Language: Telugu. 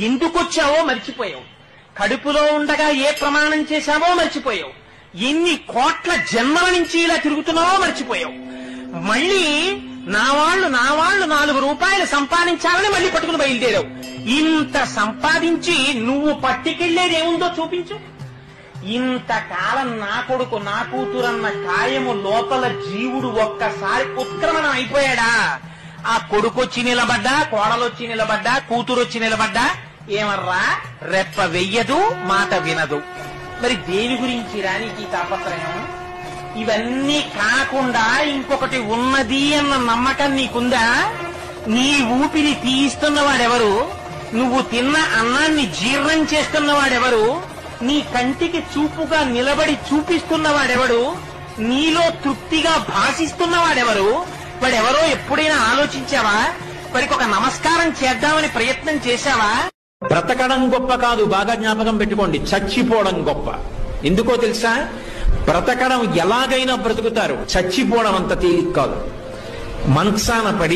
ఎందుకొచ్చావో మర్చిపోయావు, కడుపులో ఉండగా ఏ ప్రమాణం చేశావో మర్చిపోయావు, ఎన్ని కోట్ల జన్మల నుంచి ఇలా తిరుగుతున్నావో మర్చిపోయావు. మళ్ళీ నా వాళ్ళు 4 రూపాయలు సంపాదించాలని మళ్ళీ పట్టుకుని బయలుదేరావు. ఇంత సంపాదించి నువ్వు పట్టుకెళ్లేది ఏముందో చూపించు. ఇంతకాలం నా కొడుకు నా కూతురన్న ఖాయము లోపల జీవుడు ఒక్కసారి ఉత్క్రమణం అయిపోయాడా? ఆ కొడుకొచ్చి నిలబడ్డా, కోడలొచ్చి నిలబడ్డా, కూతురొచ్చి నిలబడ్డా ఏమర్రా రెప్ప వెయ్యదు, మాట వినదు. మరి దేని గురించి రానికి తాపత్రయం? ఇవన్నీ కాకుండా ఇంకొకటి ఉన్నది అన్న నమ్మకం నీకుందా? నీ ఊపిరి తీయిస్తున్నవాడెవరు? నువ్వు తిన్న అన్నాన్ని జీర్ణం చేస్తున్నవాడెవరు? నీ కంటికి చూపుగా నిలబడి చూపిస్తున్నవాడెవడు? నీలో తృప్తిగా భాషిస్తున్నవాడెవరు? వాడెవరో ఎప్పుడైనా ఆలోచించావా? వాడికి ఒక నమస్కారం చేద్దామని ప్రయత్నం చేశావా? బ్రతకడం గొప్ప కాదు, బాగా జ్ఞాపకం పెట్టుకోండి. చచ్చిపోవడం గొప్ప. ఎందుకో తెలుసా? బ్రతకడం ఎలాగైనా బ్రతుకుతారు, చచ్చిపోవడం అంత తేలిక కాదు. మంచాన పడి